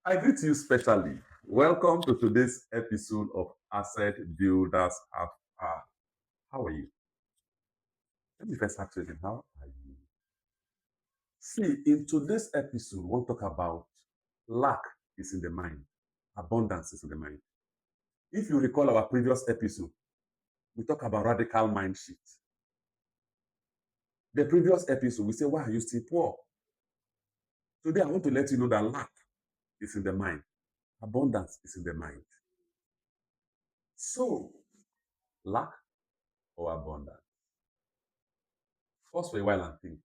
I greet you specially. Welcome to today's episode of Asset Builders Afar. How are you? Let me first ask you again, how are you? See, in today's episode, we'll talk about lack is in the mind, abundance is in the mind. If you recall our previous episode, we talk about radical mind shift. The previous episode, we say, why are you still poor? Today, I want to let you know that lack is in the mind, abundance is in the mind. So, lack or abundance? Pause for a while and think.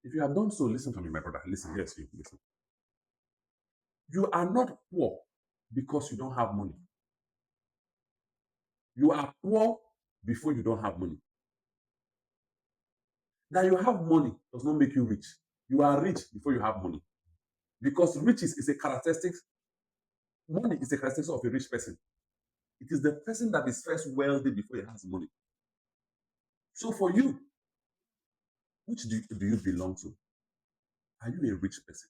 If you have done so, listen to me, my brother. Listen, yes, you listen. You are not poor because you don't have money. You are poor before you don't have money. That you have money does not make you rich. You are rich before you have money. Because riches is a characteristic, money is a characteristic of a rich person. It is the person that is first wealthy before he has money. So for you, which do you belong to? Are you a rich person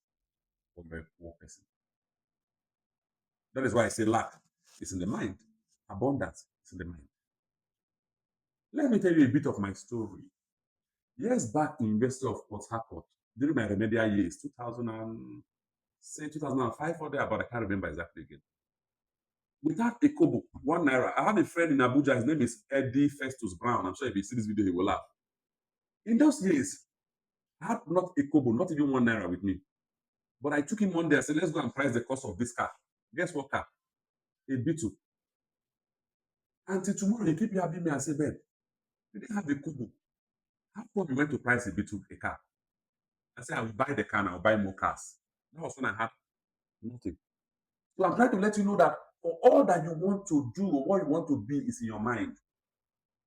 or a poor person? That is why I say lack is in the mind, abundance is in the mind. Let me tell you a bit of my story. Years back in University of Port Harcourt, during my remedial years, 2000 and, say 2005 or there, but I can't remember exactly again. Without a kobo, 1 naira. I have a friend in Abuja, his name is Eddie Festus Brown. I'm sure if he sees this video, he will laugh. In those years, I had not a kobo, not even 1 naira with me. But I took him one day, I said, let's go and price the cost of this car. Guess what car? A Beetle. Until tomorrow, he keep yabbing me and say, Ben, you didn't have a kobo. How come you went to price a Beetle, a car? I said, I will buy the car and I'll buy more cars. That was when I had nothing. So I'm trying to let you know that for all that you want to do or what you want to be is in your mind.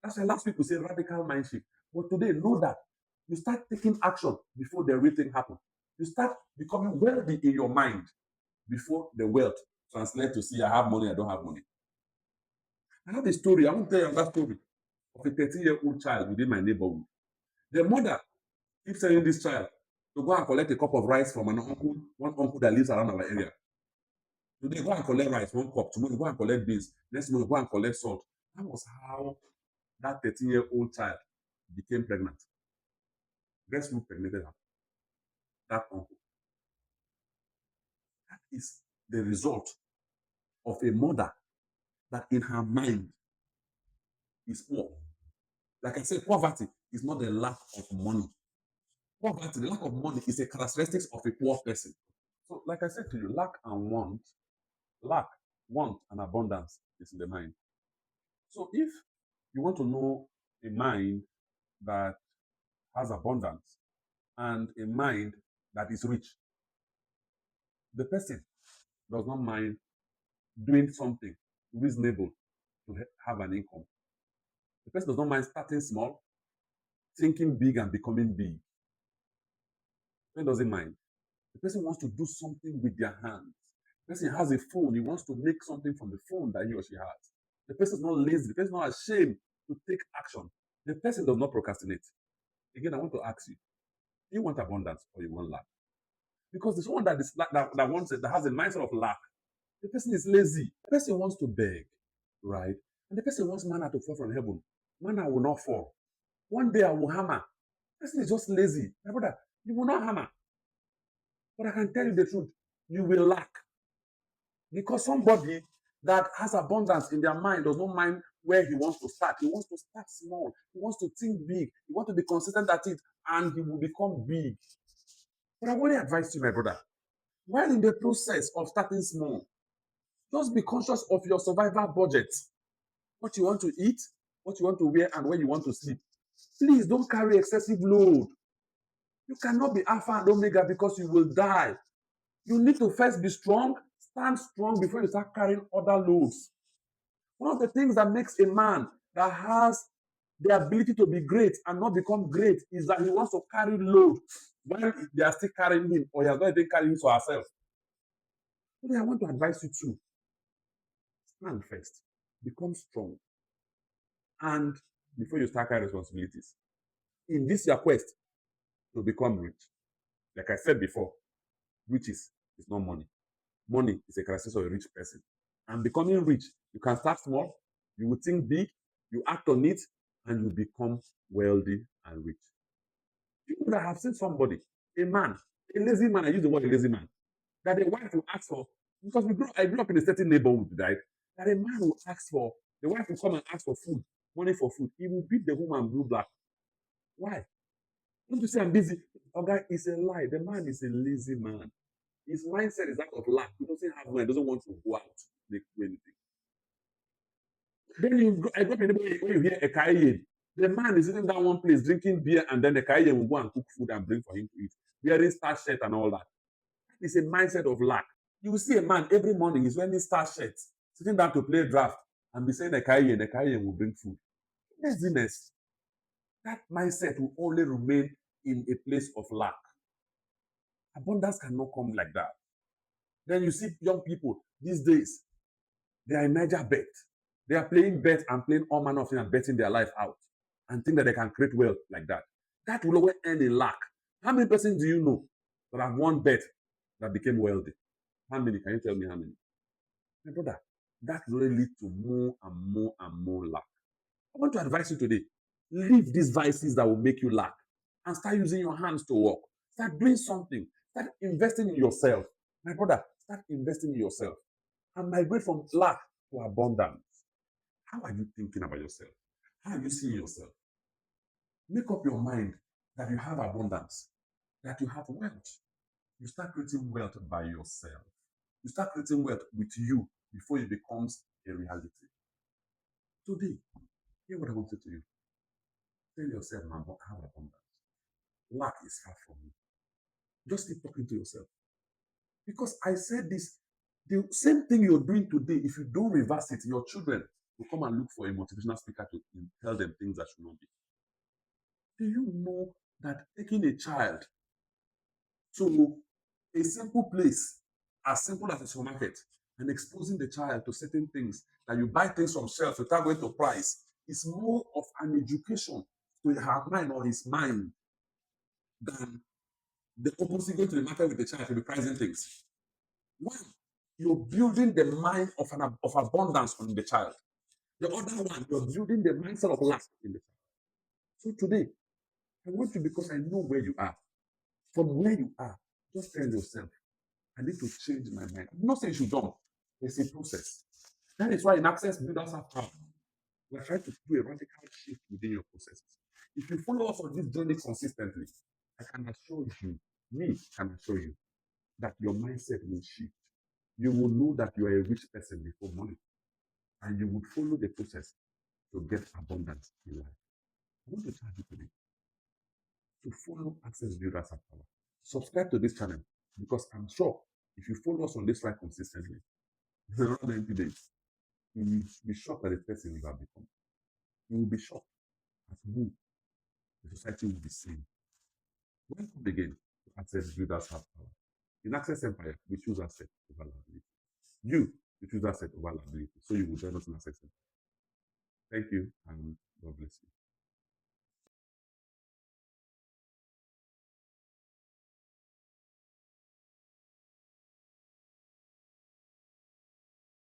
That's why last week we said radical mind shift. But today, know that you start taking action before the real thing happens. You start becoming wealthy in your mind before the wealth translates to see I have money, I don't have money. I have a story. I want to tell you that story of a 13-year-old child within my neighborhood. The mother keeps telling this child to go and collect a cup of rice from one uncle that lives around our area. Today, go and collect rice, 1 cup. Tomorrow, go and collect beans. Next month, go and collect salt. That was how that 13-year-old child became pregnant. Guess who impregnated her? That uncle. That is the result of a mother that in her mind is poor. Like I said, poverty is not the lack of money. Poverty, the lack of money is a characteristic of a poor person. So, like I said to you, lack, want, and abundance is in the mind. So, if you want to know a mind that has abundance and a mind that is rich, the person does not mind doing something reasonable to have an income. The person does not mind starting small, thinking big, and becoming big. The person doesn't mind. The person wants to do something with their hands. The person has a phone, he wants to make something from the phone that he or she has. The person is not lazy, the person is not ashamed to take action. The person does not procrastinate. Again, I want to ask you, do you want abundance or you want lack? Because the someone that wants it, that has a mindset of lack, the person is lazy. The person wants to beg, right? And the person wants manna to fall from heaven. Manna will not fall. One day I will hammer. The person is just lazy. My brother, you will not hammer. But I can tell you the truth, you will lack. Because somebody that has abundance in their mind does not mind where he wants to start. He wants to start small. He wants to think big. He wants to be consistent at it, and he will become big. But I want to advise you, my brother, while in the process of starting small, just be conscious of your survival budget. What you want to eat, what you want to wear, and where you want to sleep. Please don't carry excessive load. You cannot be Alpha and Omega because you will die. You need to first be strong, stand strong before you start carrying other loads. One of the things that makes a man that has the ability to be great and not become great is that he wants to carry load when they are still carrying him or he has not even carried him for herself. Today, I want to advise you too. Stand first, become strong, and before you start carrying responsibilities. In this your quest to become rich, like I said before, riches is not money. money is a characteristic of a rich person. And becoming rich, you can start small, you will think big, you act on it, and you become wealthy and rich. You would have seen somebody, a man, a lazy man, I use the word a lazy man, that a wife will ask for, because I grew up in a certain neighborhood, right? That a man will ask for, the wife will come and ask for food, money for food. He will beat the woman blue black. Why? Don't you say I'm busy? Okay, it's a lie. The man is a lazy man. His mindset is that of lack. He doesn't have money, doesn't want to go out, make anything. Then I grew up in a neighborhood where you hear a Kaye. The man is sitting down one place drinking beer, and then the Kaye will go and cook food and bring for him to eat, wearing star shirt and all that. It's a mindset of lack. You will see a man every morning, he's wearing star shirts, sitting down to play draft and be saying the Kaye will bring food. Laziness. That mindset will only remain in a place of lack. Abundance cannot come like that. Then you see young people these days, they are in Niger bet. They are playing bet and playing all manner of things and betting their life out and think that they can create wealth like that. That will always end in lack. How many persons do you know that have won bet that became wealthy? How many? Can you tell me how many? My brother, that will only lead to more and more and more lack. I want to advise you today, leave these vices that will make you lack and start using your hands to work. Start doing something. Start investing in yourself. My brother, start investing in yourself and migrate from lack to abundance. How are you thinking about yourself? How are you seeing yourself? Make up your mind that you have abundance, that you have wealth. You start creating wealth by yourself. You start creating wealth with you before it becomes a reality. Today, hear what I want to say to you. Tell yourself, man, I have abundance. Lack is far from me. Just keep talking to yourself. Because I said this, the same thing you're doing today, if you don't reverse it, your children will come and look for a motivational speaker to tell them things that should not be. Do you know that taking a child to a simple place, as simple as a supermarket, and exposing the child to certain things, that you buy things from shelf without going to price, is more of an education to her mind or his mind than the opposite, going to the market with the child to be pricing things. One, you're building the mind of abundance on the child. The other one, you're building the mindset of lack in the child. So today, I want you, because I know where you are. From where you are, just tell yourself, I need to change my mind. I'm not saying you should jump. It's a process. That is why in Access Builders have power. We're trying to do a radical shift within your processes. If you follow us on this journey consistently, I can assure you, me can assure you, that your mindset will shift. You will know that you are a rich person before money, and you would follow the process to get abundance in life. I want to charge you today to follow Access Builders have power. Subscribe to this channel, because I'm sure if you follow us on this ride consistently, in around 90 days, you will be shocked at the person you have become. You will be shocked at who the society will be seeing. Welcome again to Access Builders Have Power. In Access Empire, we choose asset over liability. You choose asset over liability, so you will join us in Access Empire. Thank you, and God bless you.